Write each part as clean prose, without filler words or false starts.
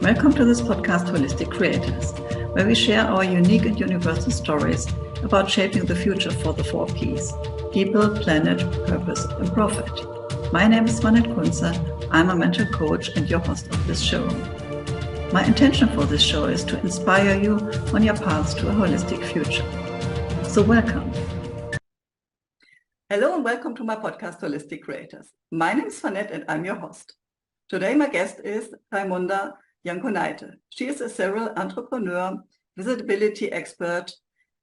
Welcome to this podcast, Holistic Creators, where we share our unique and universal stories about shaping the future for the 4 Ps: people, planet, purpose, and profit. My name is Swanette Kuntze. I'm a mental coach and your host of this show. My intention for this show is to inspire you on your path to a holistic future. So welcome. Hello and welcome to my podcast, Holistic Creators. My name is Swanette and I'm your host. Today my guest is Raimonda Jankunaite. She is a serial entrepreneur, visibility expert,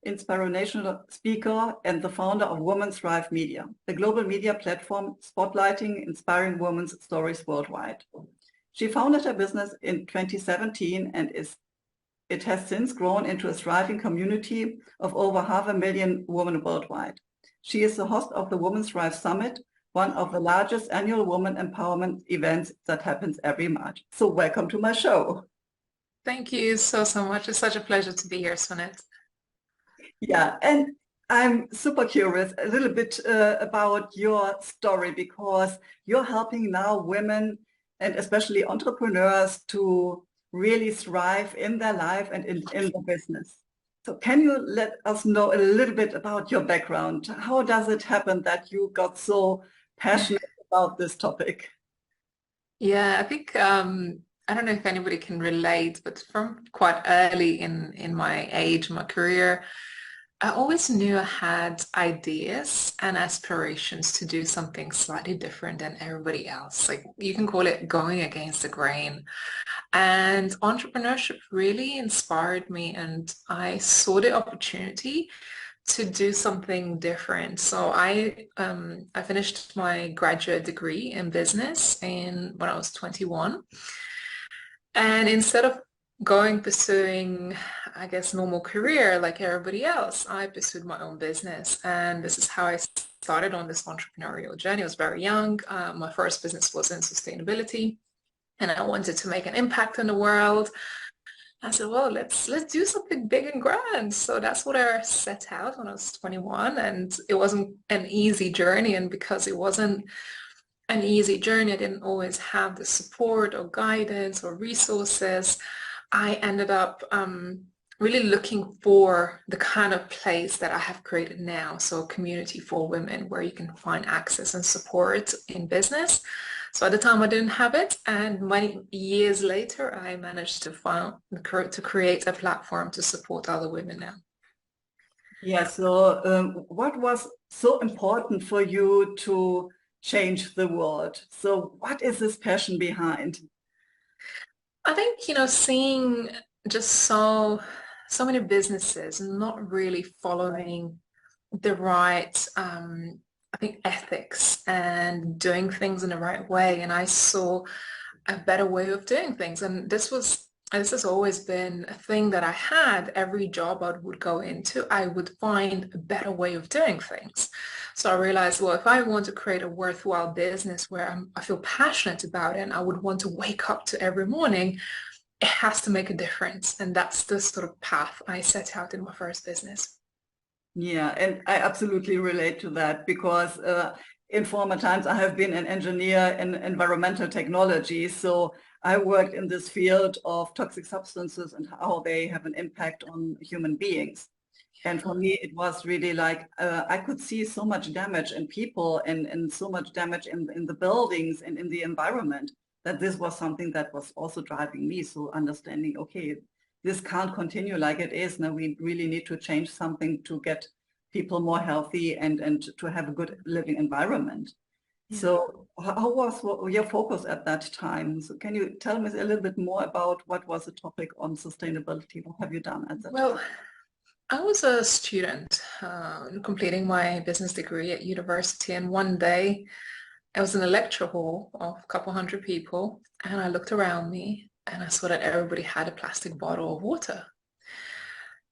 inspirational speaker, and the founder of Women's Thrive Media, a global media platform spotlighting inspiring women's stories worldwide. She founded her business in 2017 and it has since grown into a thriving community of over 500,000 women worldwide. She is the host of the Women's Thrive Summit, one of the largest annual women empowerment events that happens every March. So welcome to my show. Thank you so much. It's such a pleasure to be here, Swanette. Yeah, and I'm super curious a little bit about your story, because you're helping now women and especially entrepreneurs to really thrive in their life and in the business. So can you let us know a little bit about your background? How does it happen that you got so passionate about this topic? Yeah, I think I don't know if anybody can relate, but from quite early in my age, my career, I always knew I had ideas and aspirations to do something slightly different than everybody else. Like, you can call it going against the grain. And entrepreneurship really inspired me, and I saw the opportunity to do something different. So I finished my graduate degree in business when I was 21. And instead of pursuing, I guess, normal career like everybody else, I pursued my own business. And this is how I started on this entrepreneurial journey. I was very young. My first business was in sustainability, and I wanted to make an impact in the world. I said, well, let's do something big and grand. So that's what I set out when I was 21. And it wasn't an easy journey. And because it wasn't an easy journey, I didn't always have the support or guidance or resources. I ended up really looking for the kind of place that I have created now. So a community for women where you can find access and support in business. So at the time I didn't have it, and many years later I managed to create a platform to support other women now. Yeah, so what was so important for you to change the world? So what is this passion behind? I think, seeing just so many businesses not really following the right I think ethics and doing things in the right way, and I saw a better way of doing things. And this has always been a thing that I had. Every job I would go into, I would find a better way of doing things. So I realized, well, if I want to create a worthwhile business where I feel passionate about it and I would want to wake up to every morning, it has to make a difference. And that's the sort of path I set out in my first business. Yeah, and I absolutely relate to that, because in former times I have been an engineer in environmental technology. So I worked in this field of toxic substances and how they have an impact on human beings. And for me, it was really like I could see so much damage in people and so much damage in the buildings and in the environment, that this was something that was also driving me. So understanding, okay, this can't continue like it is. Now we really need to change something to get people more healthy and to have a good living environment. Yeah. So how was your focus at that time? So can you tell me a little bit more about what was the topic on sustainability? What have you done at that time? I was a student completing my business degree at university, and one day I was in a lecture hall of a couple hundred people, and I looked around me and I saw that everybody had a plastic bottle of water.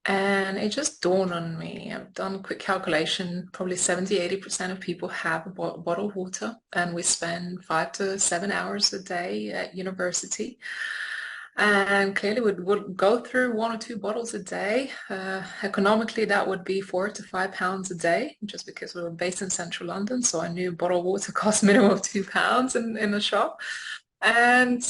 And it just dawned on me. I've done a quick calculation, probably 70–80% of people have a bottle of water, and we spend 5 to 7 hours a day at university. And clearly would go through 1 or 2 bottles a day. Economically, that would be £4 to £5 a day, just because we were based in central London. So I knew bottled water cost minimum of £2 in the shop. And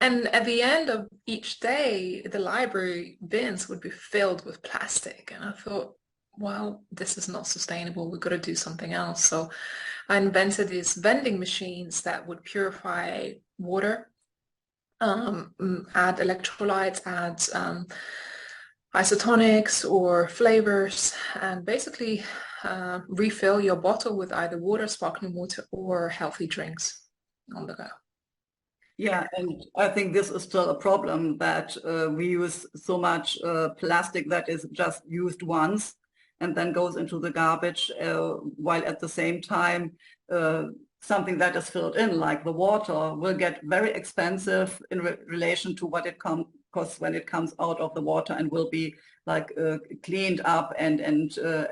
And at the end of each day, the library bins would be filled with plastic. And I thought, well, this is not sustainable. We've got to do something else. So I invented these vending machines that would purify water, add electrolytes, add isotonics or flavors, and basically refill your bottle with either water, sparkling water, or healthy drinks on the go. Yeah, and I think this is still a problem that we use so much plastic that is just used once and then goes into the garbage, while at the same time something that is filled in, like the water, will get very expensive in relation to what it costs when it comes out of the water, and will be like cleaned up and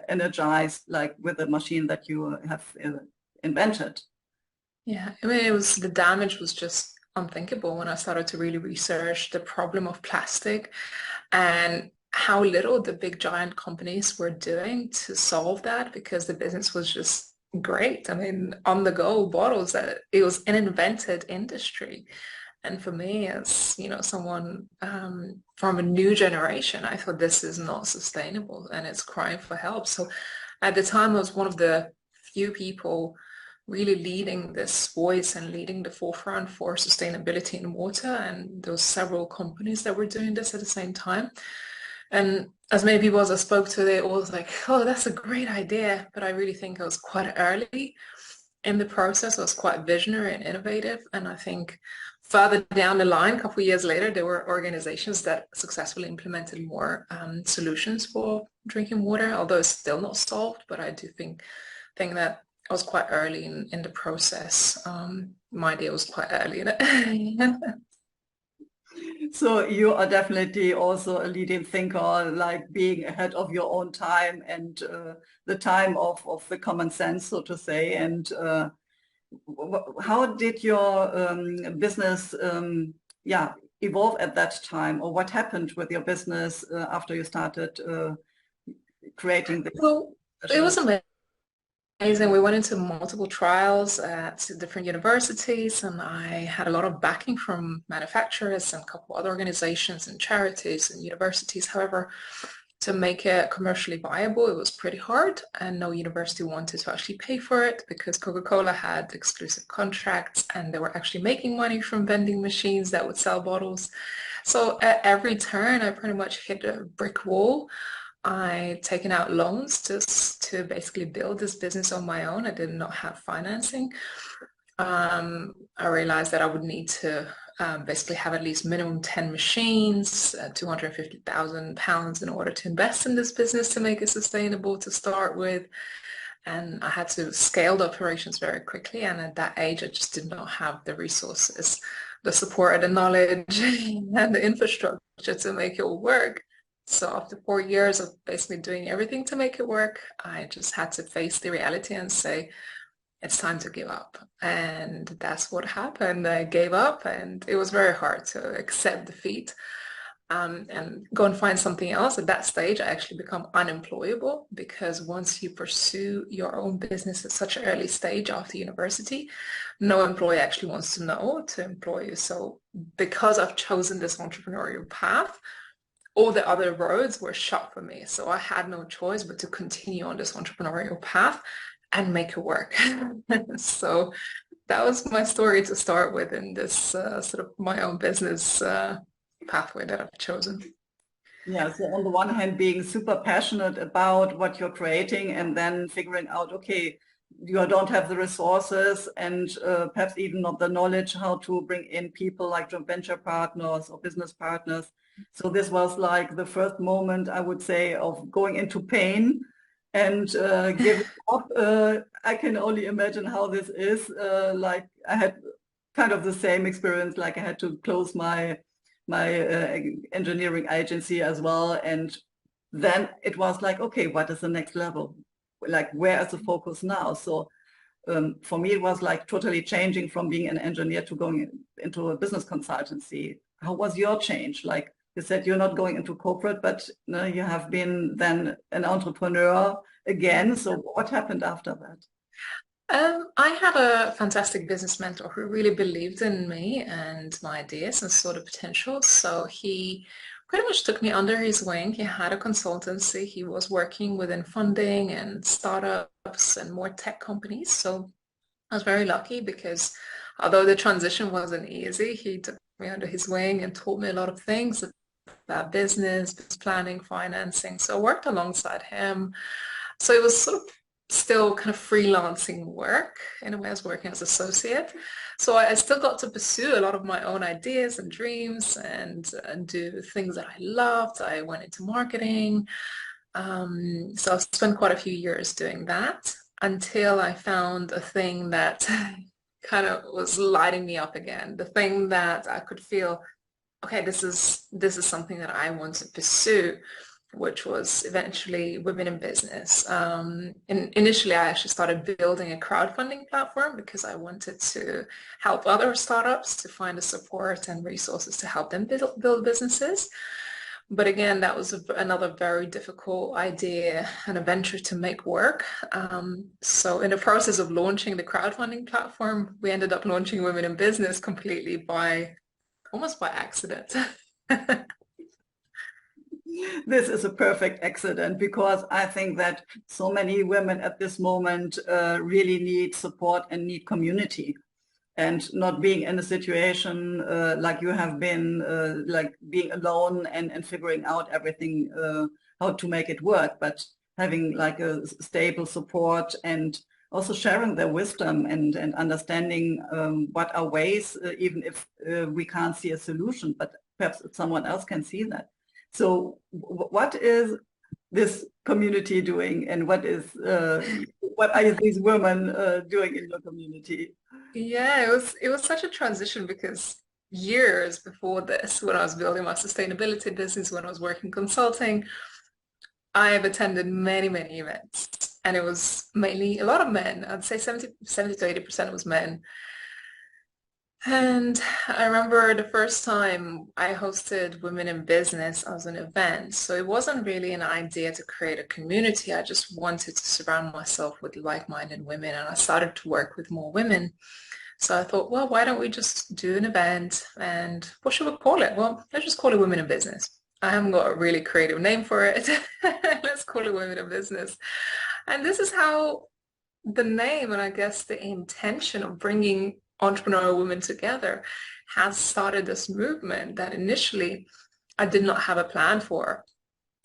energized, like with the machine that you have invented. Yeah, I mean, the damage was just unthinkable when I started to really research the problem of plastic and how little the big giant companies were doing to solve that, because the business was just great. I mean, on the go bottles, that it was an invented industry. And for me, as someone from a new generation, I thought this is not sustainable and it's crying for help. So at the time, I was one of the few people really leading this voice and leading the forefront for sustainability in water. And there were several companies that were doing this at the same time. And as many people as I spoke to, they all was like, oh, that's a great idea. But I really think I was quite early in the process. I was quite visionary and innovative. And I think further down the line, a couple of years later, there were organizations that successfully implemented more solutions for drinking water, although it's still not solved. But I do think that I was quite early in the process. My idea was quite early in it. So you are definitely also a leading thinker, like being ahead of your own time and the time of the common sense, so to say. And how did your business evolve at that time, or what happened with your business after you started creating this? Well, it was amazing. We went into multiple trials at different universities, and I had a lot of backing from manufacturers and a couple other organizations and charities and universities. However, to make it commercially viable, it was pretty hard, and no university wanted to actually pay for it because Coca-Cola had exclusive contracts and they were actually making money from vending machines that would sell bottles. So at every turn, I pretty much hit a brick wall. I'd taken out loans just to basically build this business on my own. I did not have financing. I realized that I would need to basically have at least minimum 10 machines, 250,000 pounds in order to invest in this business to make it sustainable to start with. And I had to scale the operations very quickly. And at that age, I just did not have the resources, the support, the knowledge, and the infrastructure to make it all work. So after 4 years of basically doing everything to make it work, I just had to face the reality and say, it's time to give up. And that's what happened. I gave up, and it was very hard to accept defeat and go and find something else. At that stage, I actually become unemployable, because once you pursue your own business at such an early stage after university, no employer actually wants to know to employ you. So because I've chosen this entrepreneurial path, all the other roads were shut for me. So I had no choice but to continue on this entrepreneurial path and make it work. So that was my story to start with in this sort of my own business pathway that I've chosen. Yeah, so on the one hand, being super passionate about what you're creating, and then figuring out, okay, you don't have the resources and perhaps even not the knowledge how to bring in people like joint venture partners or business partners. So this was like the first moment, I would say, of going into pain and giving up. I can only imagine how this is. Like I had kind of the same experience, like I had to close my engineering agency as well. And then it was like, okay, what is the next level? Like, where is the focus now? So for me, it was like totally changing from being an engineer to going into a business consultancy. How was your change? Like you said, you're not going into corporate, but you have been then an entrepreneur again. So what happened after that? I had a fantastic business mentor who really believed in me and my ideas and saw the potential. So he pretty much took me under his wing. He had a consultancy. He was working within funding and startups and more tech companies. So I was very lucky because although the transition wasn't easy, he took me under his wing and taught me a lot of things about business planning, financing. So I worked alongside him. So it was sort of still kind of freelancing work. In a way, I was working as associate. So I still got to pursue a lot of my own ideas and dreams and do things that I loved. I went into marketing. So I spent quite a few years doing that until I found a thing that kind of was lighting me up again. The thing that I could feel, okay, this is something that I want to pursue, which was eventually women in business. And initially, I actually started building a crowdfunding platform because I wanted to help other startups to find the support and resources to help them build businesses. But again, that was another very difficult idea and a venture to make work. So in the process of launching the crowdfunding platform, we ended up launching Women in Business completely by almost by accident. This is a perfect accident because I think that so many women at this moment really need support and need community, and not being in a situation like you have been, like being alone and figuring out everything, how to make it work, but having like a stable support and also sharing their wisdom and understanding what are ways, even if we can't see a solution, but perhaps someone else can see that. So what is this community doing, and what are these women doing in your community? Yeah, it was such a transition because years before this, when I was building my sustainability business, when I was working consulting, I've attended many, many events. And it was mainly a lot of men. I'd say 70 to 80% was men. And I remember the first time I hosted Women in Business as an event. So it wasn't really an idea to create a community. I just wanted to surround myself with like-minded women. And I started to work with more women. So I thought, well, why don't we just do an event and what should we call it? Well, let's just call it Women in Business. I haven't got a really creative name for it. Let's call it Women in Business. And this is how the name and I guess the intention of bringing entrepreneurial women together has started this movement that initially I did not have a plan for.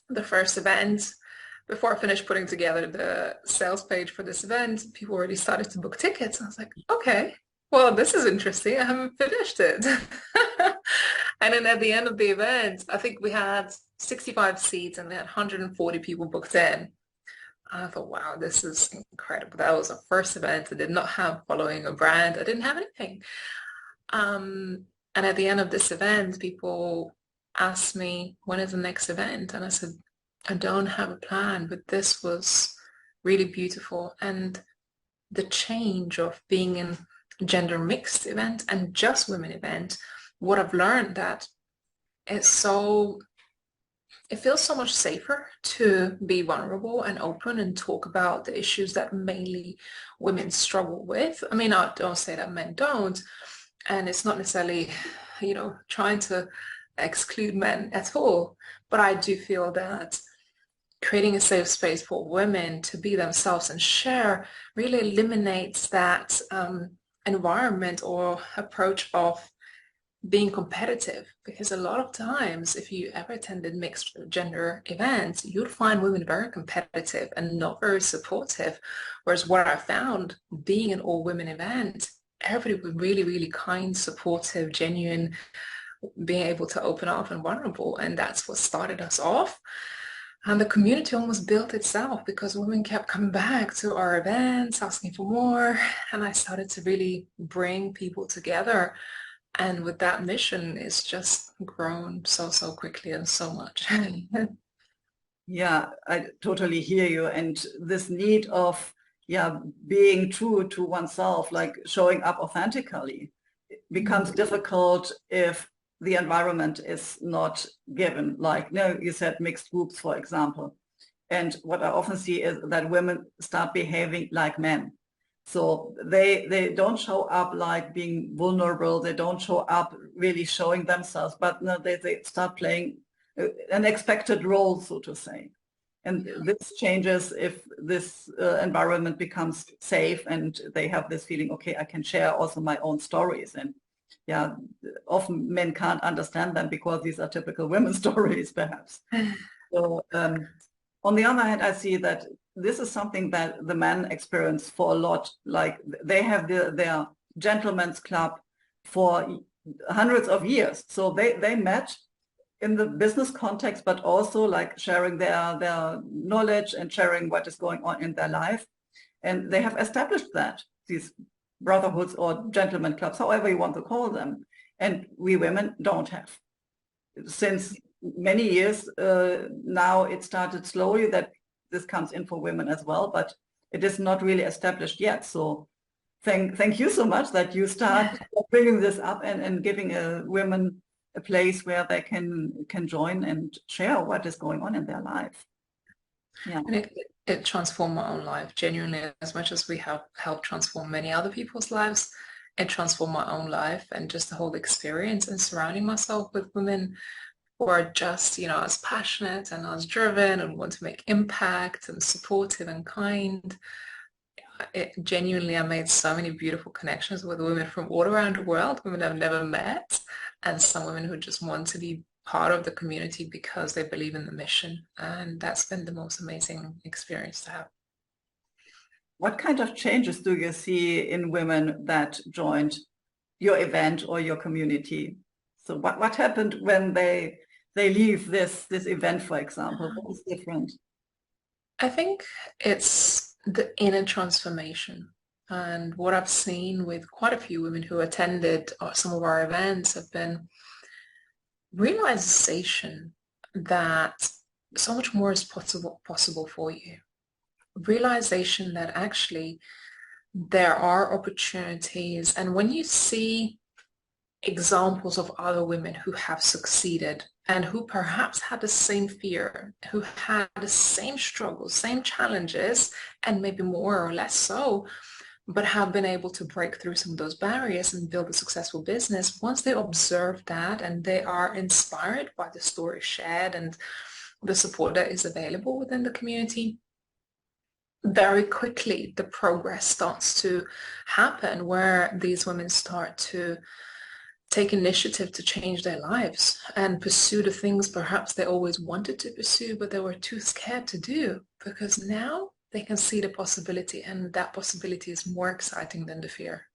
The first event, before I finished putting together the sales page for this event, people already started to book tickets. I was like, okay, well, this is interesting. I haven't finished it. And then at the end of the event, I think we had 65 seats and we had 140 people booked in. I thought, wow, this is incredible. That was our first event. I did not have following a brand. I didn't have anything. And at the end of this event, people asked me, when is the next event? And I said, I don't have a plan, but this was really beautiful. And the change of being in gender mixed event and just women event, what I've learned that it's so it feels so much safer to be vulnerable and open and talk about the issues that mainly women struggle with. I mean, I don't say that men don't, and it's not necessarily, trying to exclude men at all, but I do feel that creating a safe space for women to be themselves and share really eliminates that environment or approach of being competitive, because a lot of times if you ever attended mixed gender events, you'd find women very competitive and not very supportive. Whereas what I found being an all women event, everybody was really, really kind, supportive, genuine, being able to open up and vulnerable. And that's what started us off. And the community almost built itself because women kept coming back to our events, asking for more. And I started to really bring people together. And with that mission, it's just grown so quickly and so much. Yeah, I totally hear you. And this need of, yeah, being true to oneself, like showing up authentically, it becomes difficult if the environment is not given. Like, no, you said mixed groups, for example. And what I often see is that women start behaving like men. So they don't show up like being vulnerable. They don't show up really showing themselves, but no, they start playing an expected role, so to say. And this changes if this environment becomes safe and they have this feeling, okay, I can share also my own stories. And yeah, often men can't understand them because these are typical women stories, perhaps. So on the other hand, I see that this is something that the men experience for a lot. Like they have their gentlemen's club for hundreds of years. So they met in the business context, but also like sharing their knowledge and sharing what is going on in their life. And they have established that, these brotherhoods or gentlemen clubs, however you want to call them. And we women don't have. Since many years now, it started slowly that this comes in for women as well, but it is not really established yet. So thank you so much that you start bringing this up and giving women a place where they can join and share what is going on in their life. Yeah. And it transformed my own life genuinely, as much as we have helped transform many other people's lives. It transformed my own life and just the whole experience, and surrounding myself with women who are just, as passionate and as driven and want to make impact and supportive and kind. I made so many beautiful connections with women from all around the world, women I've never met, and some women who just want to be part of the community because they believe in the mission. And that's been the most amazing experience to have. What kind of changes do you see in women that joined your event or your community? So what happened when they leave this event, for example? What is different? I think it's the inner transformation. And what I've seen with quite a few women who attended some of our events have been realization that so much more is possible for you. Realization that actually there are opportunities. And when you see examples of other women who have succeeded and who perhaps had the same fear, who had the same struggles, same challenges, and maybe more or less so, but have been able to break through some of those barriers and build a successful business, once they observe that and they are inspired by the story shared and the support that is available within the community, very quickly the progress starts to happen, where these women start to take initiative to change their lives and pursue the things perhaps they always wanted to pursue, but they were too scared to do, because now they can see the possibility, and that possibility is more exciting than the fear.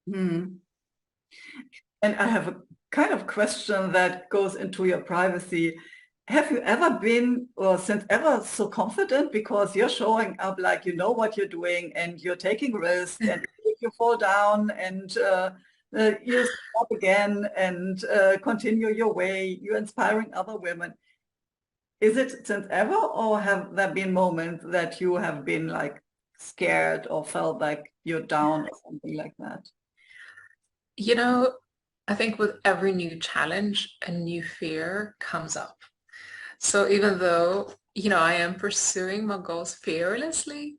And I have a kind of question that goes into your privacy. Have you ever been, or since ever, so confident because you're showing up like you know what you're doing and you're taking risks, and if you fall down and you stop again and continue your way, you're inspiring other women. Is it since ever, or have there been moments that you have been like scared or felt like you're down or something like that? I think with every new challenge, a new fear comes up. So even though, I am pursuing my goals fearlessly,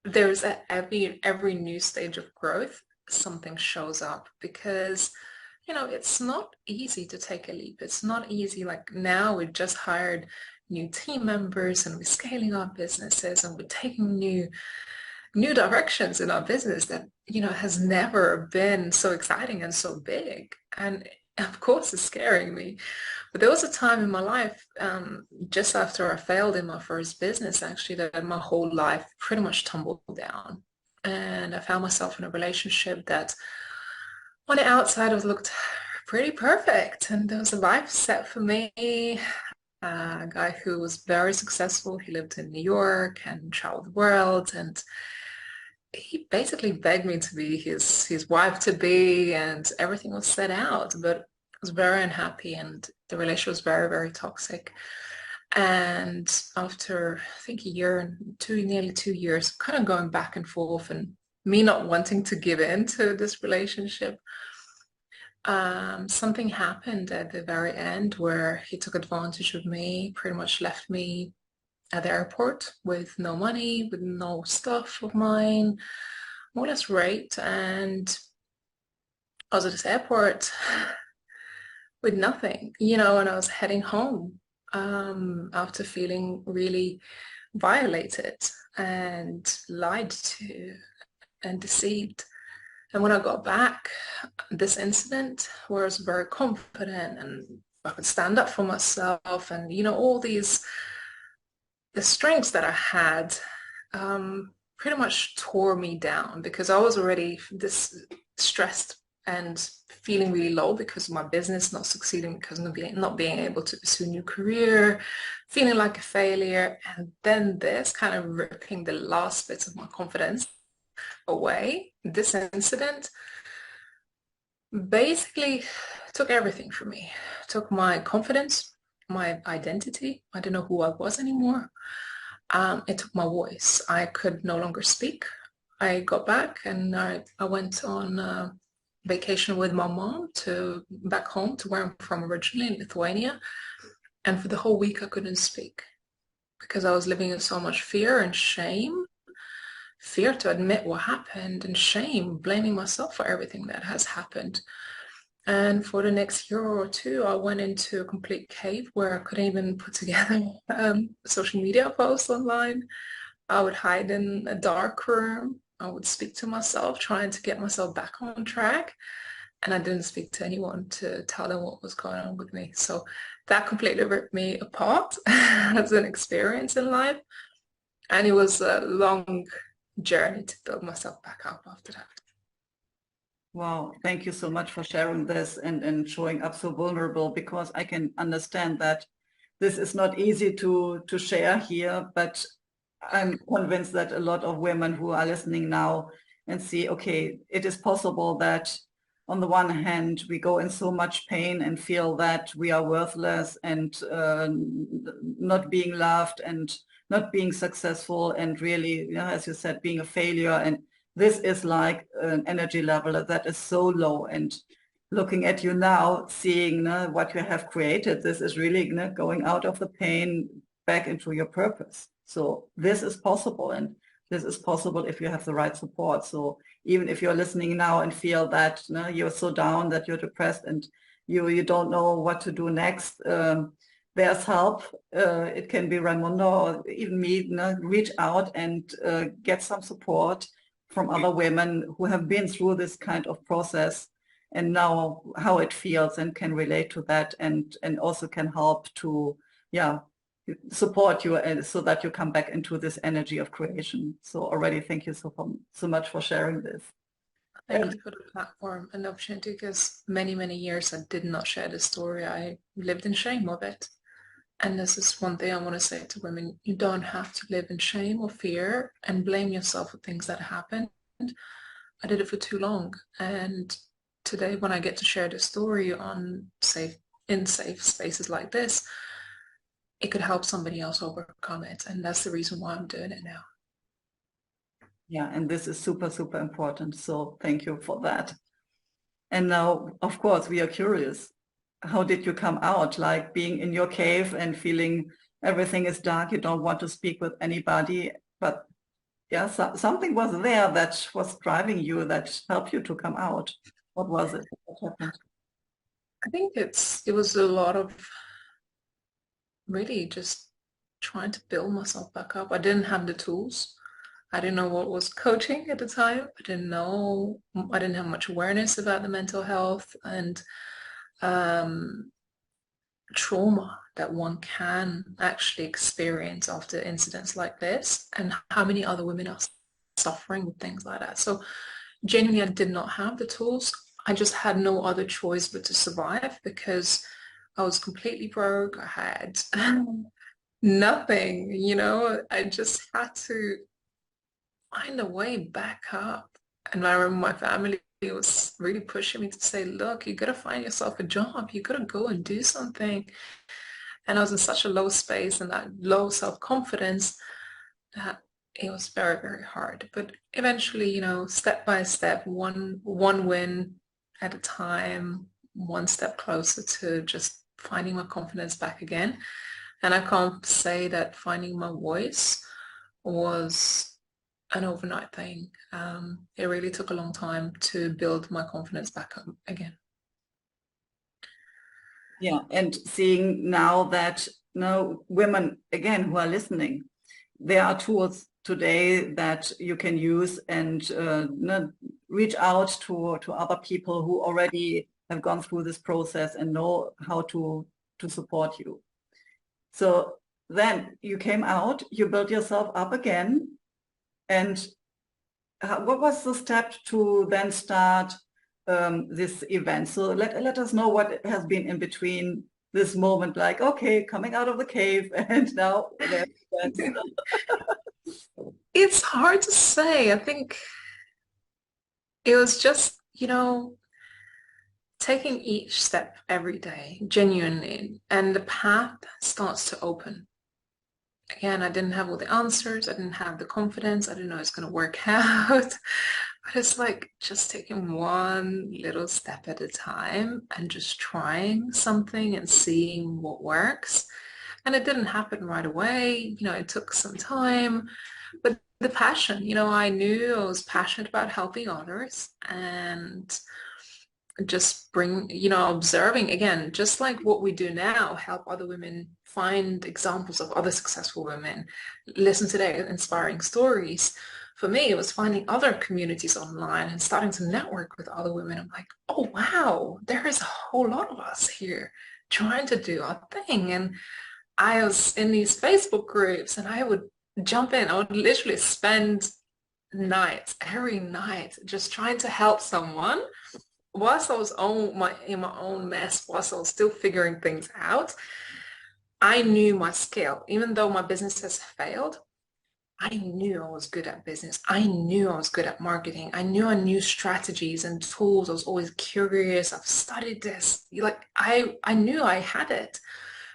there's at every new stage of growth, something shows up, because it's not easy to take a leap. It's not easy. Like now we just hired new team members and we're scaling our businesses and we're taking new directions in our business that has never been so exciting and so big, and of course it's scaring me. But there was a time in my life, just after I failed in my first business, actually, that my whole life pretty much tumbled down, and I found myself in a relationship that on the outside it looked pretty perfect, and there was a life set for me. A guy who was very successful. He lived in New York and traveled the world, and he basically begged me to be his wife to be, and everything was set out, but I was very unhappy, and the relationship was very, very toxic. And after I think a year and nearly 2 years, kind of going back and forth and me not wanting to give in to this relationship, something happened at the very end where he took advantage of me, pretty much left me at the airport with no money, with no stuff of mine, more or less raped. And I was at this airport with nothing, and I was heading home after feeling really violated and lied to and deceived. And when I got back, this incident where I was very confident and I could stand up for myself and, all the strengths that I had pretty much tore me down because I was already this stressed and feeling really low because of my business not succeeding, because of not being able to pursue a new career, feeling like a failure. And then this kind of ripping the last bits of my confidence away. This incident basically took everything from me. Took my confidence, my identity. I didn't know who I was anymore. It took my voice. I could no longer speak. I got back and I went on vacation with my mom back home to where I'm from originally, in Lithuania. And for the whole week I couldn't speak because I was living in so much fear and shame. Fear to admit what happened and shame, blaming myself for everything that has happened. And for the next year or two, I went into a complete cave where I couldn't even put together social media posts online. I would hide in a dark room. I would speak to myself, trying to get myself back on track. And I didn't speak to anyone to tell them what was going on with me. So that completely ripped me apart as an experience in life. And it was a long journey to build myself back up after that. Wow, thank you so much for sharing this and showing up so vulnerable, because I can understand that this is not easy to share here, but I'm convinced that a lot of women who are listening now and see, okay, it is possible that on the one hand, we go in so much pain and feel that we are worthless and not being loved and not being successful and really, as you said, being a failure. And this is like an energy level that is so low. And looking at you now, seeing what you have created, this is really going out of the pain back into your purpose. So this is possible, and this is possible if you have the right support. So even if you're listening now and feel that you're so down, that you're depressed and you don't know what to do next, there's help. It can be Raimonda or even me. Reach out and get some support from other women who have been through this kind of process and know how it feels and can relate to that, and also can help to support you so that you come back into this energy of creation. So already thank you so much for sharing this. Thank you for the platform and the opportunity, because many, many years I did not share this story. I lived in shame of it. And this is one thing I want to say to women. You don't have to live in shame or fear and blame yourself for things that happened. I did it for too long. And today, when I get to share this story in safe spaces like this, it could help somebody else overcome it. And that's the reason why I'm doing it now. Yeah, and this is super, super important. So thank you for that. And now, of course, we are curious. How did you come out? Like being in your cave and feeling everything is dark, you don't want to speak with anybody, but yeah, something was there that was driving you, that helped you to come out. What was it? What happened? I think it was a lot of really just trying to build myself back up. I didn't have the tools. I didn't know what was coaching at the time. I didn't have much awareness about the mental health and trauma that one can actually experience after incidents like this, and how many other women are suffering with things like that. So genuinely, I did not have the tools. I just had no other choice but to survive, because I was completely broke. I had nothing. I just had to find a way back up. And I remember my family was really pushing me to say, look, you gotta find yourself a job. You gotta go and do something. And I was in such a low space and that low self-confidence that it was very, very hard. But eventually, step by step, one win at a time, one step closer to just finding my confidence back again. And I can't say that finding my voice was an overnight thing. It really took a long time to build my confidence back up again. Yeah, and seeing now that women again who are listening, there are tools today that you can use and reach out to other people who already have gone through this process and know how to support you. So then you came out, you built yourself up again, and what was the step to then start this event? So let us know what has been in between this moment, like, okay, coming out of the cave and now there's events. It's hard to say. I think it was just, taking each step every day, genuinely, and the path starts to open. Again, I didn't have all the answers. I didn't have the confidence. I didn't know it's going to work out. But it's like just taking one little step at a time and just trying something and seeing what works. And it didn't happen right away. It took some time. But the passion, I knew I was passionate about helping others and just observing again, just like what we do now, help other women find examples of other successful women, listen to their inspiring stories. For me, it was finding other communities online and starting to network with other women. I'm like, oh, wow, there is a whole lot of us here trying to do our thing. And I was in these Facebook groups and I would jump in. I would literally spend nights, every night, just trying to help someone whilst I was in my own mess, whilst I was still figuring things out. I knew my skill. Even though my business has failed, I knew I was good at business. I knew I was good at marketing. I knew strategies and tools. I was always curious. I've studied this. Like I knew I had it,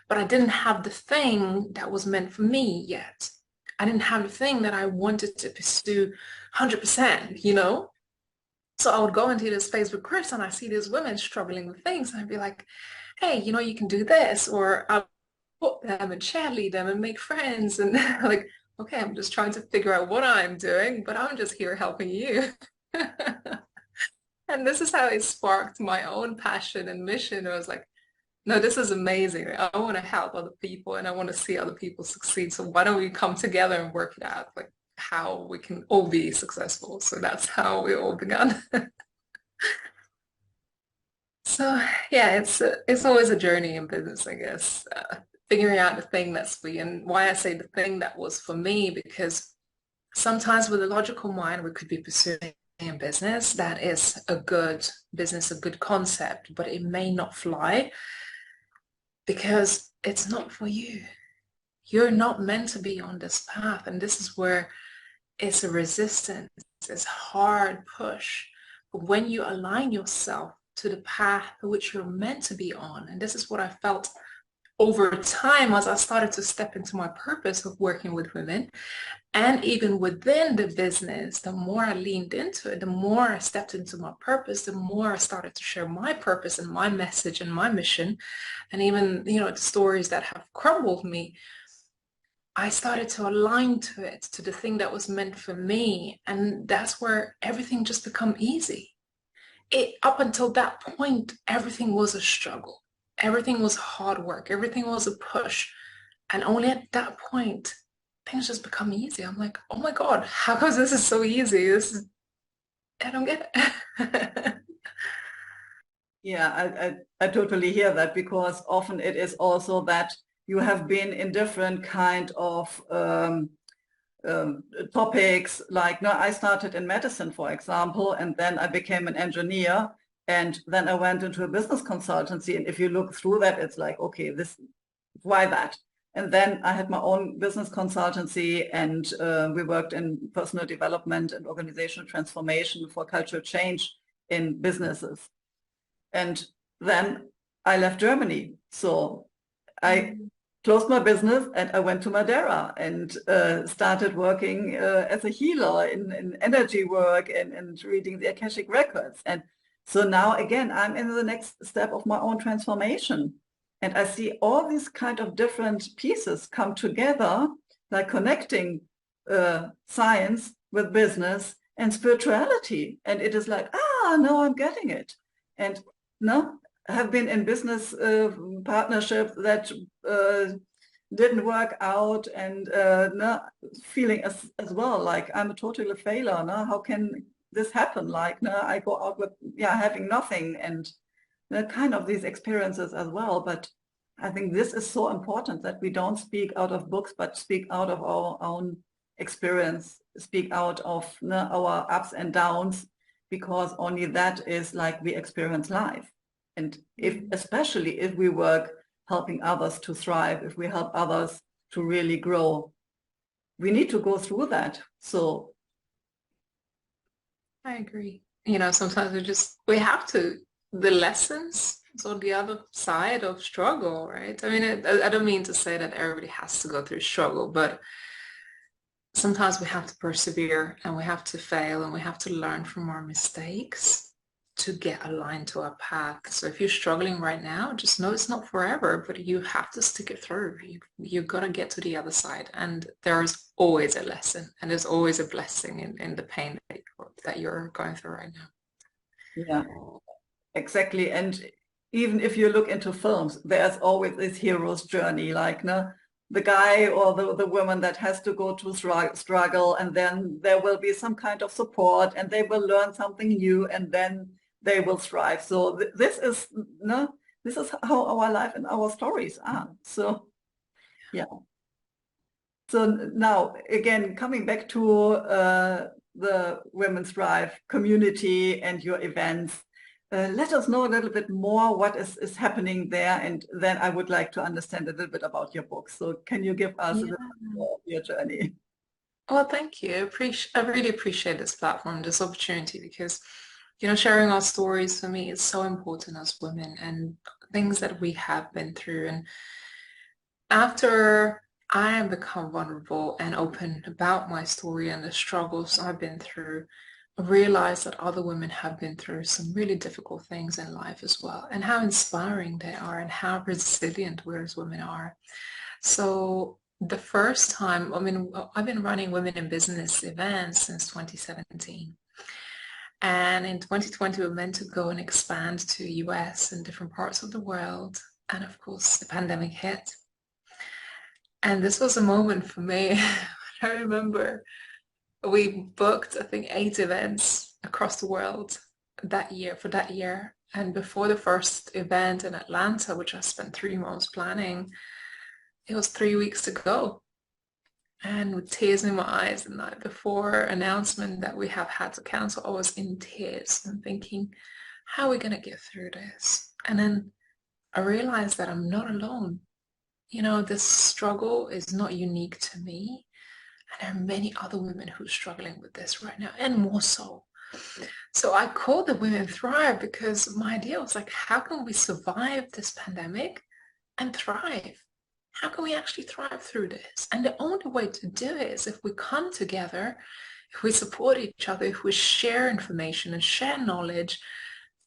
but I didn't have the thing that was meant for me yet. I didn't have the thing that I wanted to pursue 100%. So I would go into this Facebook groups and I see these women struggling with things. And I'd be like, hey, you can do this. Or I'll put them and cheerlead them and make friends. And like, okay, I'm just trying to figure out what I'm doing, but I'm just here helping you. And this is how it sparked my own passion and mission. I was like, no, this is amazing. I want to help other people and I want to see other people succeed. So why don't we come together and work it out? Like how we can all be successful. So that's how we all began. So yeah, it's always a journey in business, I guess. Figuring out the thing that's for you, and why I say the thing that was for me, because sometimes with a logical mind, we could be pursuing a business that is a good business, a good concept, but it may not fly because it's not for you. You're not meant to be on this path, and this is where it's a resistance, it's a hard push. But when you align yourself to the path which you're meant to be on, and this is what I felt over time as I started to step into my purpose of working with women, and even within the business, the more I leaned into it, the more I stepped into my purpose, the more I started to share my purpose and my message and my mission, and even, the stories that have crumbled me, I started to align to it, to the thing that was meant for me. And that's where everything just become easy. Up until that point, everything was a struggle. Everything was hard work. Everything was a push. And only at that point, things just become easy. I'm like, oh my God, how come this is so easy? I don't get it. Yeah, I totally hear that, because often it is also that you have been in different kind of topics. Like, no, I started in medicine, for example, and then I became an engineer, and then I went into a business consultancy. And if you look through that, it's like, okay, why that? And then I had my own business consultancy, and we worked in personal development and organizational transformation for cultural change in businesses. And then I left Germany. So I closed my business and I went to Madeira and started working as a healer in energy work and reading the Akashic records. And so now again, I'm in the next step of my own transformation. And I see all these kind of different pieces come together, like connecting science with business and spirituality. And it is like, no, I'm getting it. And no, I have been in business partnerships that didn't work out, and no, feeling as well like I'm a total failure. No, how can this happen? Like, no, I go out with having nothing, and kind of these experiences as well. But I think this is so important that we don't speak out of books, but speak out of our own experience, speak out of our ups and downs, because only that is like we experience life. And if, especially if we work helping others to thrive, if we help others to really grow, we need to go through that. So I agree. You know, sometimes we have to, the lessons is on the other side of struggle, right? I mean, I don't mean to say that everybody has to go through struggle, but sometimes we have to persevere and we have to fail and we have to learn from our mistakes to get aligned to our path. So if you're struggling right now, just know it's not forever, but you have to stick it through. You're gonna get to the other side, and there's always a lesson and there's always a blessing in the pain that you're going through right now. yeah, exactly. And even if you look into films, there's always this hero's journey, like the guy or the woman that has to go to struggle, and then there will be some kind of support, and they will learn something new, and then they will thrive. So this is how our life and our stories are. So yeah. So now again, coming back to the Women's Thrive community and your events, let us know a little bit more what is happening there, and then I would like to understand a little bit about your book. So can you give us a little bit more of your journey? Well, thank you. I really appreciate this platform, this opportunity, because, you know, sharing our stories for me is so important as women and things that we have been through. And after I have become vulnerable and open about my story and the struggles I've been through, I realized that other women have been through some really difficult things in life as well, and how inspiring they are and how resilient we as women are. So the first time, I mean, I've been running women in business events since 2017. And in 2020, we were meant to go and expand to US and different parts of the world. And of course, the pandemic hit. And this was a moment for me. I remember we booked, I think, 8 events across the world for that year. And before the first event in Atlanta, which I spent 3 months planning, it was 3 weeks to go. And with tears in my eyes the night before announcement that we have had to cancel, I was in tears and thinking, how are we going to get through this? And then I realized that I'm not alone. You know, this struggle is not unique to me. And there are many other women who are struggling with this right now, and more so. So I called the Women Thrive because my idea was like, how can we survive this pandemic and thrive? How can we actually thrive through this? And the only way to do it is if we come together, if we support each other, if we share information and share knowledge,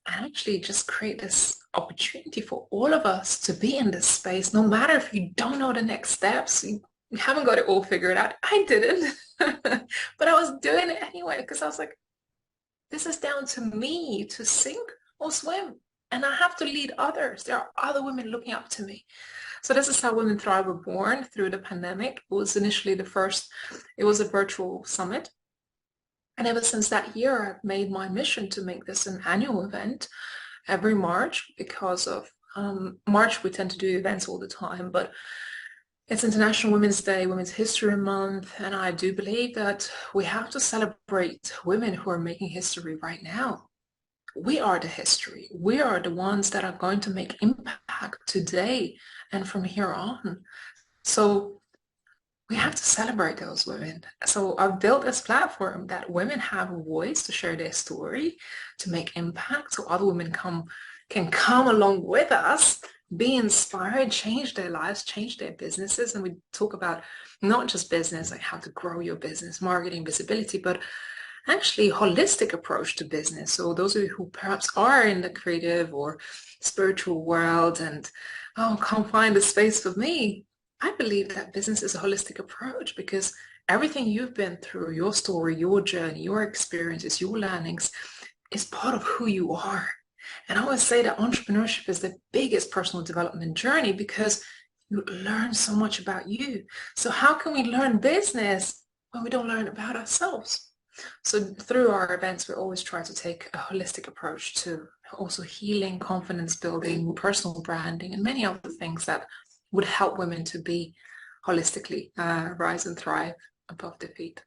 and actually just create this opportunity for all of us to be in this space, no matter if you don't know the next steps, you haven't got it all figured out. I didn't, but I was doing it anyway because I was like, this is down to me to sink or swim, and I have to lead others. There are other women looking up to me. So this is how Women Thrive were born through the pandemic. It was initially it was a virtual summit. And ever since that year, I've made my mission to make this an annual event every March, because of March, we tend to do events all the time, but it's International Women's Day, Women's History Month, and I do believe that we have to celebrate women who are making history right now. We are the history. We are the ones that are going to make impact today and from here on. So we have to celebrate those women. So I've built this platform that women have a voice to share their story, to make impact, so other women can come along with us, be inspired, change their lives, change their businesses. And we talk about not just business, like how to grow your business, marketing, visibility, but actually holistic approach to business. So those of you who perhaps are in the creative or spiritual world and oh, can't find a space for me. I believe that business is a holistic approach because everything you've been through, your story, your journey, your experiences, your learnings is part of who you are. And I would say that entrepreneurship is the biggest personal development journey because you learn so much about you. So how can we learn business when we don't learn about ourselves? So through our events, we always try to take a holistic approach to also healing, confidence building, personal branding, and many other things that would help women to be holistically rise and thrive above defeat.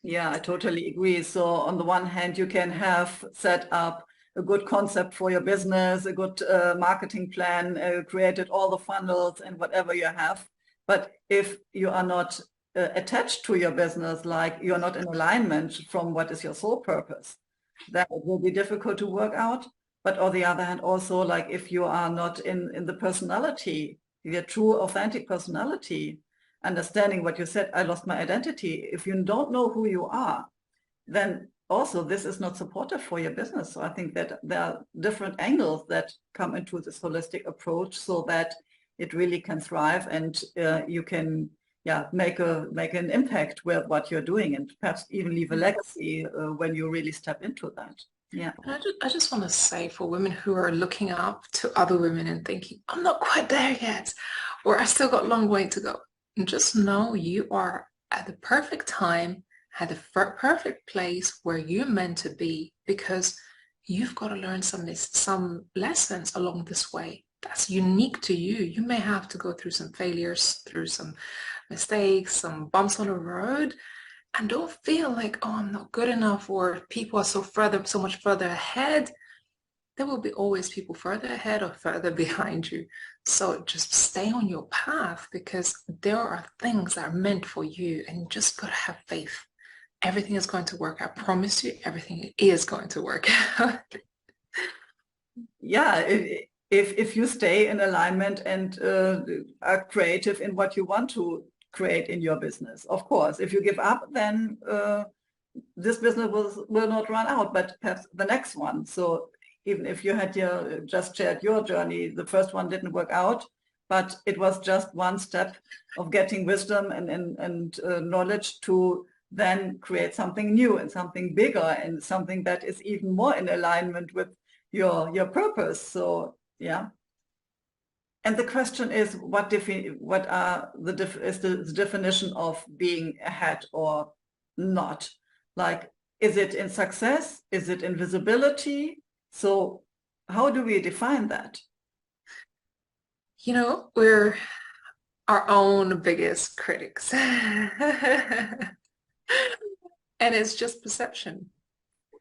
Yeah, I totally agree. So on the one hand, you can have set up a good concept for your business, a good marketing plan, created all the funnels and whatever you have. But if you are not attached to your business, like you're not in alignment from what is your sole purpose, then it will be difficult to work out. But on the other hand, also like if you are not in the personality, your true authentic personality, understanding what you said, I lost my identity. If you don't know who you are, then also this is not supportive for your business. So I think that there are different angles that come into this holistic approach so that it really can thrive and you can make an impact with what you're doing and perhaps even leave a legacy when you really step into that. Yeah. I just want to say for women who are looking up to other women and thinking, I'm not quite there yet, or I still got a long way to go. And just know you are at the perfect time, at the perfect place where you're meant to be because you've got to learn some lessons along this way. That's unique to you. You may have to go through some failures, through some mistakes, some bumps on the road, and don't feel like, oh, I'm not good enough or people are so much further ahead. There will be always people further ahead or further behind you. So just stay on your path because there are things that are meant for you and you just gotta have faith. Everything is going to work. I promise you, everything is going to work out. Yeah, if you stay in alignment and are creative in what you want to create in your business, of course. If you give up, then this business will not run out, but perhaps the next one. So even if you had just shared your journey, the first one didn't work out, but it was just one step of getting wisdom and knowledge to then create something new and something bigger and something that is even more in alignment with your purpose. So yeah. And the question is, what are the definition of being ahead or not? Like, is it in success? Is it in visibility? So how do we define that? You know, we're our own biggest critics. And it's just perception.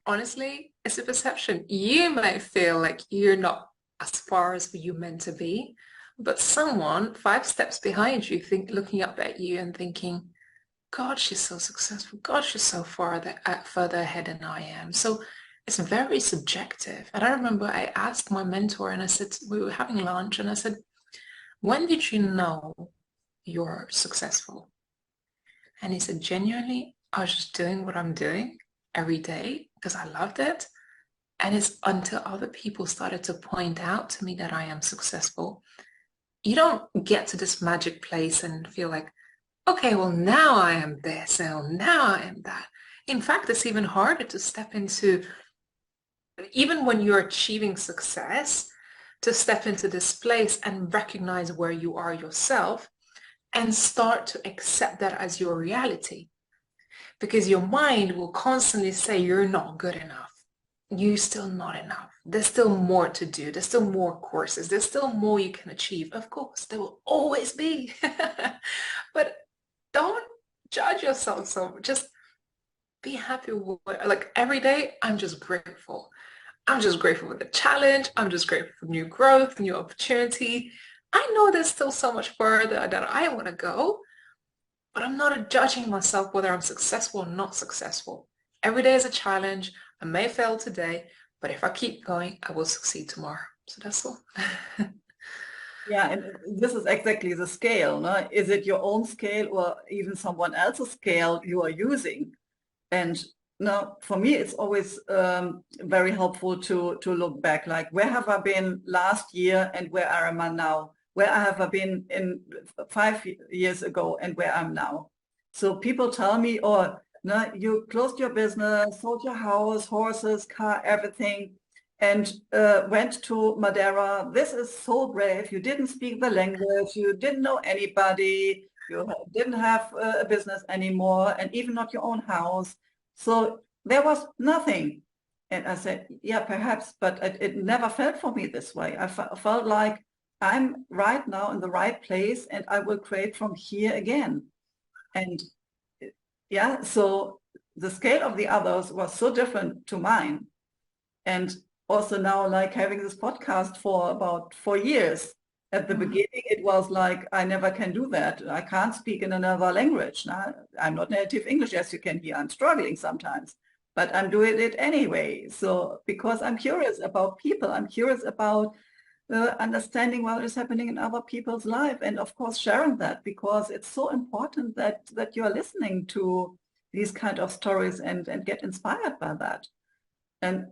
Honestly, it's a perception. You might feel like you're not as far as you're meant to be, but someone 5 steps behind you looking up at you and thinking, God, she's so successful. God, she's so further ahead than I am. So it's very subjective. And I remember I asked my mentor and I said, we were having lunch and I said, when did you know you're successful? And he said, genuinely, I was just doing what I'm doing every day because I loved it. And it's until other people started to point out to me that I am successful. You don't get to this magic place and feel like, okay, well, now I am this, and now I am that. In fact, it's even harder to step into, even when you're achieving success, to step into this place and recognize where you are yourself and start to accept that as your reality. Because your mind will constantly say you're not good enough. You're still not enough. There's still more to do. There's still more courses. There's still more you can achieve. Of course, there will always be. But don't judge yourself so much. Just be happy with like every day, I'm just grateful. I'm just grateful for the challenge. I'm just grateful for new growth, new opportunity. I know there's still so much further that I want to go, but I'm not judging myself whether I'm successful or not successful. Every day is a challenge. I may fail today, but if I keep going, I will succeed tomorrow. So that's all. Yeah, and this is exactly the scale, no? Is it your own scale or even someone else's scale you are using? And now for me, it's always very helpful to look back, like where have I been last year and where am I now? Where have I been in 5 years ago and where I'm now? So people tell me, oh, no, you closed your business, sold your house, horses, car, everything, and went to Madeira. This is so brave. You didn't speak the language. You didn't know anybody. You didn't have a business anymore, and even not your own house. So there was nothing. And I said, yeah, perhaps, but it never felt for me this way. I felt like I'm right now in the right place and I will create from here again. And yeah, so the scale of the others was so different to mine. And also now, like having this podcast for about 4 years. At the beginning, it was like, I never can do that. I can't speak in another language. Now, I'm not native English, as you can hear. I'm struggling sometimes, but I'm doing it anyway. So because I'm curious about people, I'm curious about understanding what is happening in other people's life, and of course sharing that, because it's so important that you are listening to these kind of stories and get inspired by that. And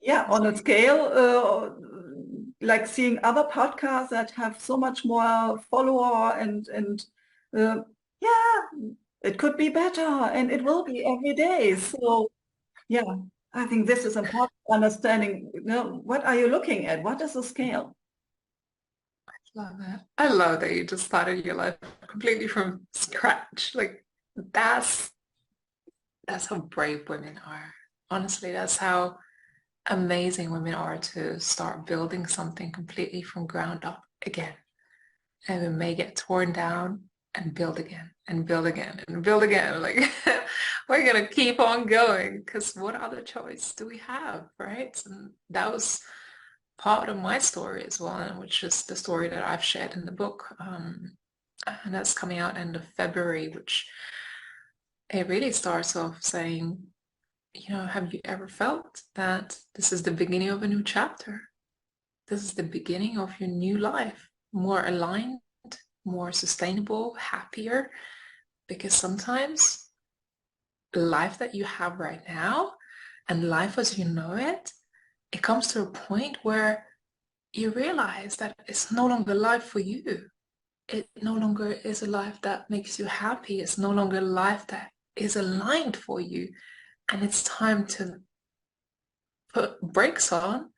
yeah, on a scale like seeing other podcasts that have so much more follower and yeah, it could be better and it will be every day. So yeah, I think this is important, understanding, what are you looking at? What is the scale? Love that. I love that you just started your life completely from scratch. Like that's how brave women are. Honestly, that's how amazing women are to start building something completely from ground up again. And we may get torn down and build again and build again and build again. Like we're gonna keep on going because what other choice do we have, right? And that was part of my story as well, and which is the story that I've shared in the book. And that's coming out end of February, which it really starts off saying, have you ever felt that this is the beginning of a new chapter? This is the beginning of your new life, more aligned, more sustainable, happier, because sometimes the life that you have right now and life as you know it comes to a point where you realize that it's no longer life for you. It no longer is a life that makes you happy. It's no longer a life that is aligned for you. And it's time to put brakes on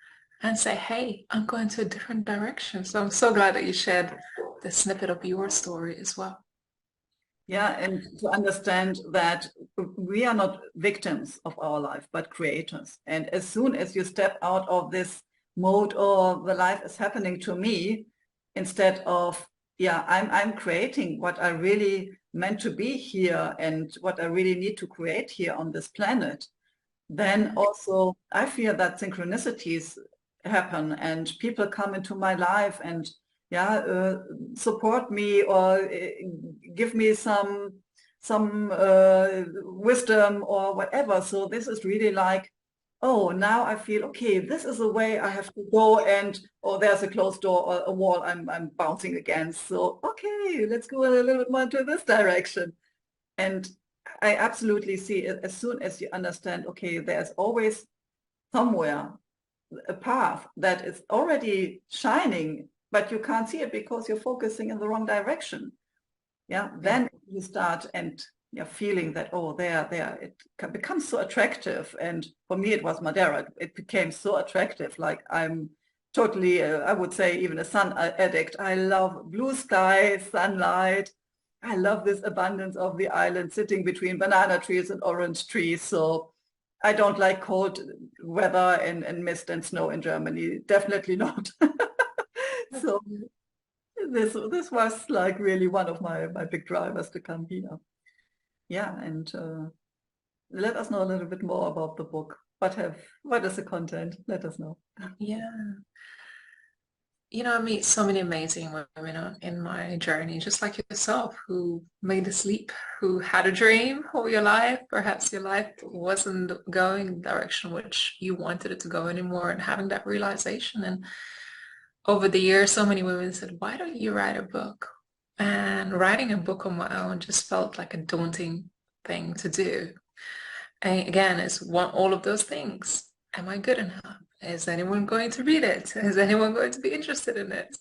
and say, hey, I'm going to a different direction. So I'm so glad that you shared the snippet of your story as well. Yeah, and to understand that we are not victims of our life, but creators. And as soon as you step out of this mode, or the life is happening to me, instead of, yeah, I'm creating what I really meant to be here and what I really need to create here on this planet, then also I feel that synchronicities happen and people come into my life and support me or give me some wisdom or whatever. So this is really like, oh, now I feel, okay, this is the way I have to go, and oh, there's a closed door or a wall I'm bouncing against. So okay, let's go a little bit more into this direction. And I absolutely see it, as soon as you understand, okay, there's always somewhere a path that is already shining, but you can't see it because you're focusing in the wrong direction. Yeah, then you start and you're feeling that, oh, there, it becomes so attractive. And for me, it was Madeira. It became so attractive. Like I'm totally, I would say, even a sun addict. I love blue sky, sunlight. I love this abundance of the island, sitting between banana trees and orange trees. So I don't like cold weather and mist and snow in Germany. Definitely not. So this was like really one of my big drivers to come here. Yeah, and let us know a little bit more about the book. What is the content? Let us know. Yeah. I meet so many amazing women in my journey, just like yourself, who made a leap, who had a dream all your life. Perhaps your life wasn't going the direction which you wanted it to go anymore, and having that realization. And over the years, so many women said, why don't you write a book? And writing a book on my own just felt like a daunting thing to do. again, it's all of those things. Am I good enough? Is anyone going to read it? Is anyone going to be interested in it?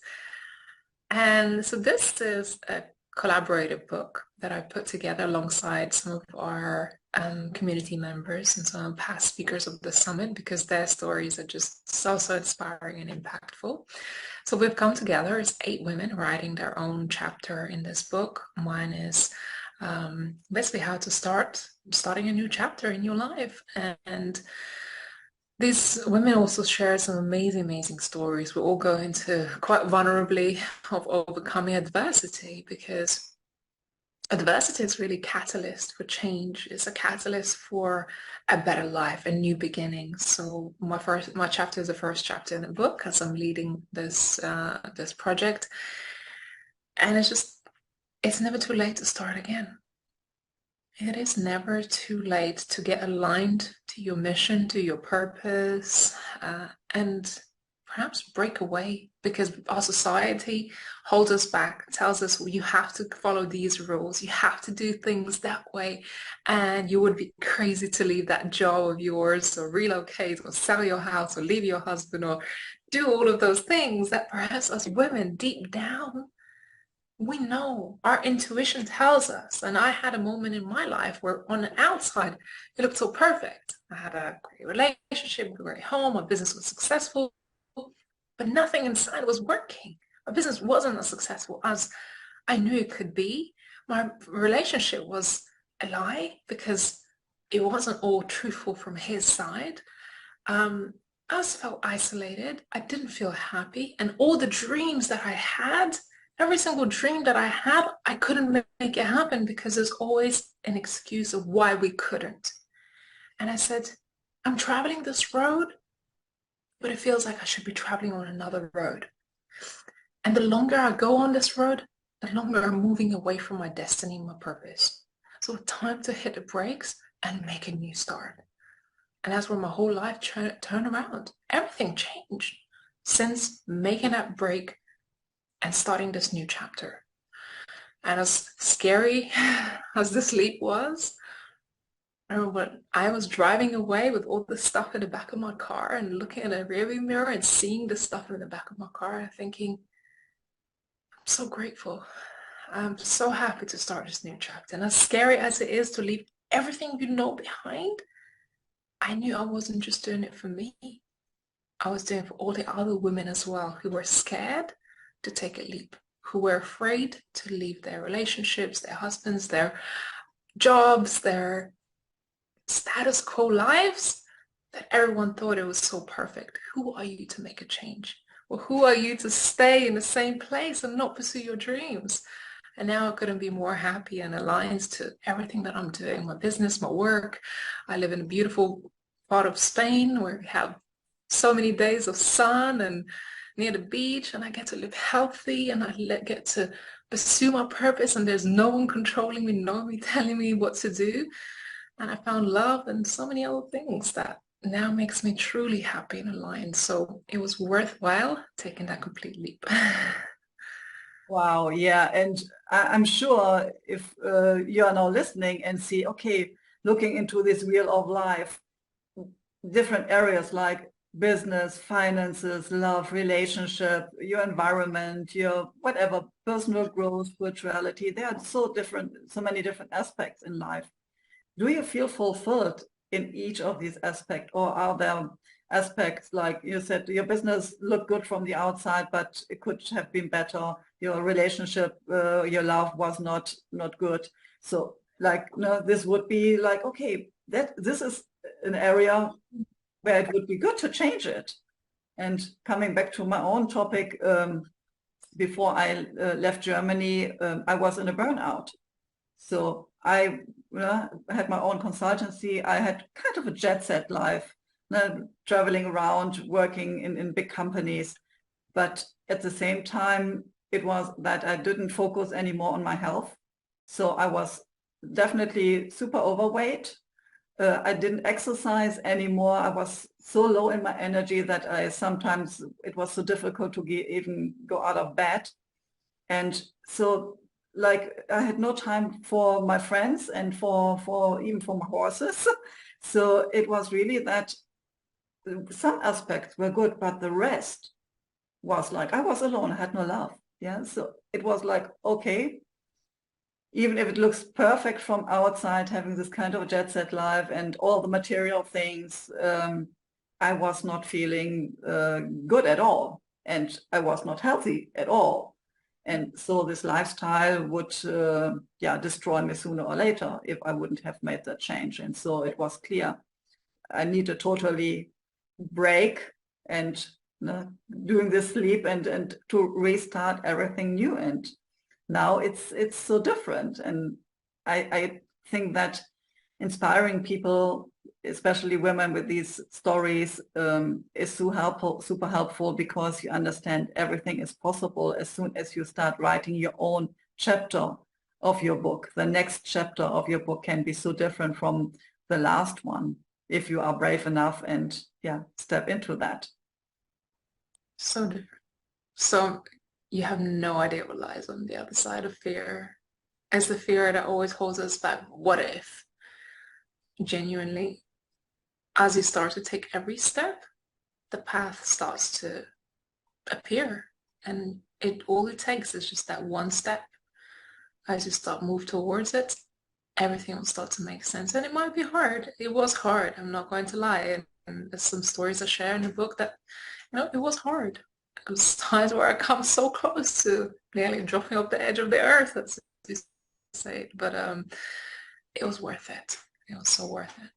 And so this is a collaborative book that I put together alongside some of our community members and some past speakers of the summit, because their stories are just so inspiring and impactful. So we've come together as 8 women writing their own chapter in this book. Mine is basically how to starting a new chapter in your life. And these women also share some amazing stories. We all go into quite vulnerably of overcoming adversity, because adversity is really a catalyst for change. It's a catalyst for a better life, a new beginning. So my chapter is the first chapter in the book as I'm leading this this project, and it's never too late to start again. It is never too late to get aligned to your mission, to your purpose, and perhaps break away, because our society holds us back, tells us, well, you have to follow these rules, you have to do things that way, and you would be crazy to leave that job of yours, or relocate, or sell your house, or leave your husband, or do all of those things that perhaps as women deep down we know. Our intuition tells us. And I had a moment in my life where on the outside, it looked so perfect. I had a great relationship, a great home, my business was successful, but nothing inside was working. My business wasn't as successful as I knew it could be. My relationship was a lie because it wasn't all truthful from his side. I just felt isolated. I didn't feel happy. And all the dreams that I had, every single dream that I had, I couldn't make it happen because there's always an excuse of why we couldn't. And I said, I'm traveling this road, but it feels like I should be traveling on another road. And the longer I go on this road, the longer I'm moving away from my destiny and my purpose. So it's time to hit the brakes and make a new start. And that's where my whole life turned around. Everything changed since making that break and starting this new chapter. And as scary as this leap was, I remember when I was driving away with all the stuff in the back of my car and looking in the rearview mirror and seeing the stuff in the back of my car and thinking, I'm so grateful. I'm so happy to start this new chapter. And as scary as it is to leave everything you know behind, I knew I wasn't just doing it for me. I was doing it for all the other women as well who were scared to take a leap, who were afraid to leave their relationships, their husbands, their jobs, their status quo lives that everyone thought it was so perfect. Who are you to make a change? Or who are you to stay in the same place and not pursue your dreams? And now I couldn't be more happy and aligned to everything that I'm doing, my business, my work. I live in a beautiful part of Spain where we have so many days of sun and near the beach, and I get to live healthy, and I get to pursue my purpose, and there's no one controlling me, no one telling me what to do. And I found love and so many other things that now makes me truly happy and aligned. So it was worthwhile taking that complete leap. Wow, yeah, and I'm sure if you are now listening and see, okay, looking into this wheel of life, different areas like business, finances, love, relationship, your environment, your whatever, personal growth, spirituality, there are so many different aspects in life. Do you feel fulfilled in each of these aspects, or are there aspects like you said, your business looked good from the outside, but it could have been better. Your relationship, your love was not good. So like, no, this would be like, okay, this is an area where it would be good to change it. And coming back to my own topic, before I left Germany, I was in a burnout. So I had my own consultancy. I had kind of a jet set life, traveling around, working in big companies. But at the same time, it was that I didn't focus anymore on my health. So I was definitely super overweight. I didn't exercise anymore. I was so low in my energy that it was so difficult to even go out of bed. And so like I had no time for my friends and for even for my horses. So it was really that some aspects were good, but the rest was like, I was alone, I had no love. Yeah. So it was like, okay, even if it looks perfect from outside, having this kind of jet set life and all the material things, I was not feeling good at all. And I was not healthy at all. And so this lifestyle would, destroy me sooner or later if I wouldn't have made that change. And so it was clear I need to totally break and doing this sleep and to restart everything new. And now it's so different. And I think that inspiring people, especially women with these stories, is so helpful, super helpful, because you understand everything is possible as soon as you start writing your own chapter of your book. The next chapter of your book can be so different from the last one if you are brave enough and step into that. So different. So you have no idea what lies on the other side of fear. It's the fear that always holds us back. What if? Genuinely, as you start to take every step, the path starts to appear. And all it takes is just that one step. As you start move towards it, everything will start to make sense. And it might be hard. It was hard. I'm not going to lie. And there's some stories I share in the book that, it was hard. It was times where I come so close to nearly dropping off the edge of the earth, as you say. But it was worth it. It was so worth it.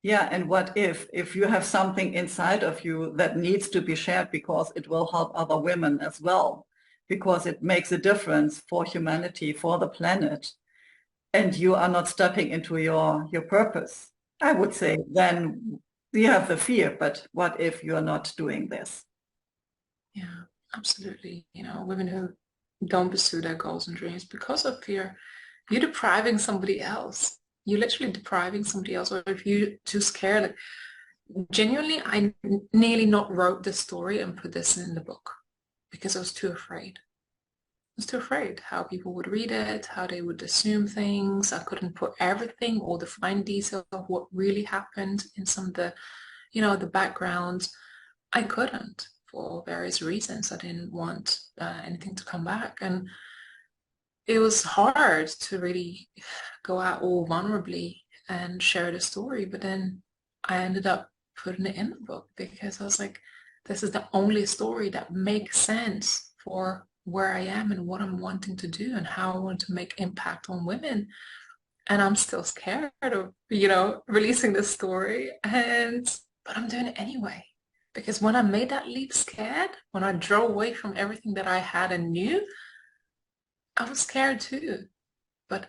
Yeah, and what if you have something inside of you that needs to be shared because it will help other women as well, because it makes a difference for humanity, for the planet, and you are not stepping into your purpose, I would say, then you have the fear, but what if you're not doing this? Yeah, absolutely. Women who don't pursue their goals and dreams because of fear, you're depriving somebody else. You're literally depriving somebody else. Or if you're too scared, like, genuinely, I nearly not wrote this story and put this in the book because I was too afraid. I was too afraid how people would read it, how they would assume things. I couldn't put everything, all the fine detail of what really happened in some of the, the background. I couldn't for various reasons. I didn't want anything to come back. And it was hard to really go out all vulnerably and share the story. But then I ended up putting it in the book because I was like, this is the only story that makes sense for where I am and what I'm wanting to do and how I want to make impact on women. And I'm still scared of, releasing this story. But I'm doing it anyway. Because when I made that leap scared, when I drove away from everything that I had and knew, I was scared too. But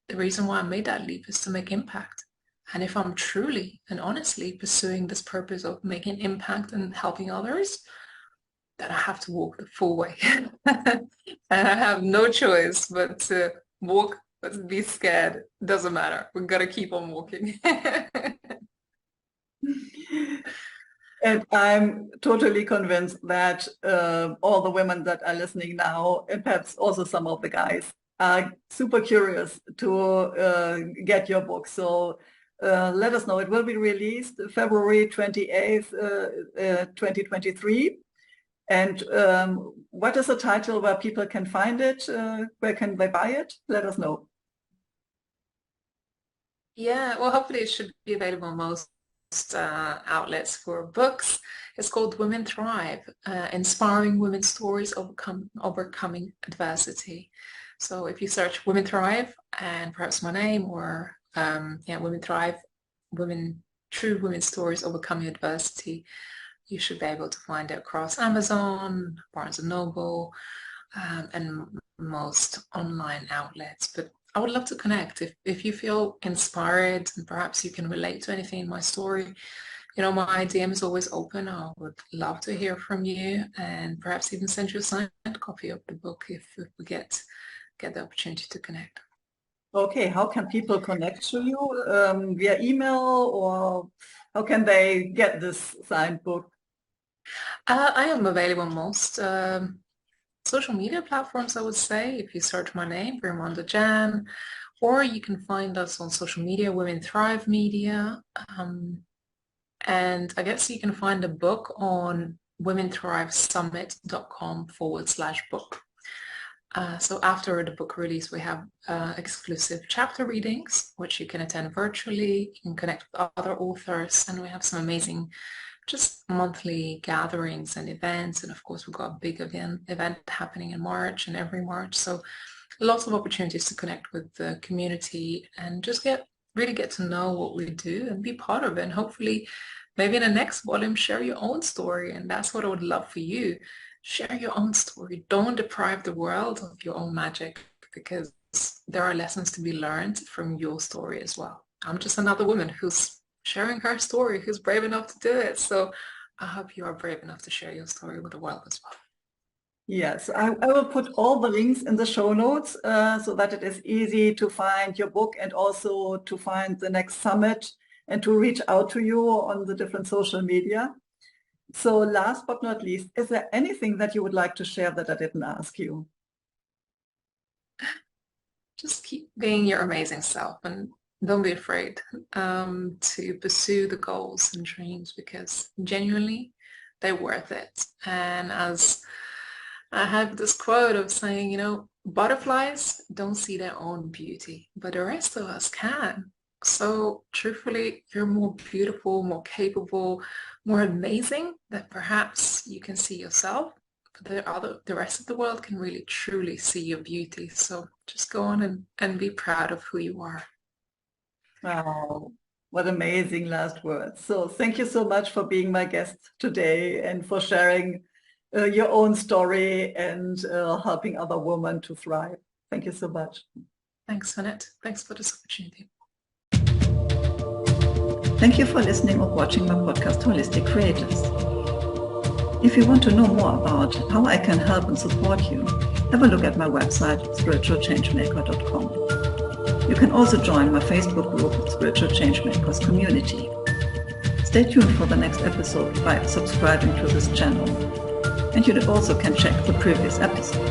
the reason why I made that leap is to make impact. And if I'm truly and honestly pursuing this purpose of making impact and helping others, then I have to walk the full way. And I have no choice but to walk, but be scared. Doesn't matter. We've got to keep on walking. And I'm totally convinced that all the women that are listening now, and perhaps also some of the guys, are super curious to get your book. So let us know. It will be released February 28th, 2023. And what is the title where people can find it? Where can they buy it? Let us know. Yeah, well, hopefully it should be available on most outlets for books. It's called Women Thrive, Inspiring Women's Stories Overcoming Adversity. So if you search Women Thrive and perhaps my name or Women Thrive, True Women's Stories Overcoming Adversity, you should be able to find it across Amazon, Barnes and Noble, and most online outlets. But I would love to connect. If you feel inspired and perhaps you can relate to anything in my story, my DM is always open. I would love to hear from you and perhaps even send you a signed copy of the book if we get the opportunity to connect. Okay, how can people connect to you? Via email, or how can they get this signed book? I am available on most social media platforms, I would say. If you search my name, Raimonda Jan, or you can find us on social media, Women Thrive Media. And I guess you can find a book on womenthrivesummit.com/book. So after the book release, we have exclusive chapter readings, which you can attend virtually. You can connect with other authors, and we have some amazing just monthly gatherings and events. And of course, we've got a big event happening in March and every March. So lots of opportunities to connect with the community and just really get to know what we do and be part of it. And hopefully, maybe in the next volume, share your own story. And that's what I would love for you. Share your own story. Don't deprive the world of your own magic, because there are lessons to be learned from your story as well. I'm just another woman who's sharing her story, who's brave enough to do it. So I hope you are brave enough to share your story with the world as well. Yes, I will put all the links in the show notes so that it is easy to find your book and also to find the next summit and to reach out to you on the different social media. So last but not least, is there anything that you would like to share that I didn't ask you? Just keep being your amazing self and don't be afraid to pursue the goals and dreams, because genuinely they're worth it. And as I have this quote of saying, butterflies don't see their own beauty, but the rest of us can. So truthfully, you're more beautiful, more capable, more amazing than perhaps you can see yourself. But the rest of the world can really truly see your beauty. So just go on and be proud of who you are. Wow, what amazing last words. So thank you so much for being my guest today and for sharing your own story and helping other women to thrive. Thank you so much. Thanks, Swanette. Thanks for this opportunity. Thank you for listening or watching my podcast, Holistic Creators. If you want to know more about how I can help and support you, have a look at my website, spiritualchangemaker.com. You can also join my Facebook group, Spiritual Changemakers Community. Stay tuned for the next episode by subscribing to this channel. And you also can check the previous episodes.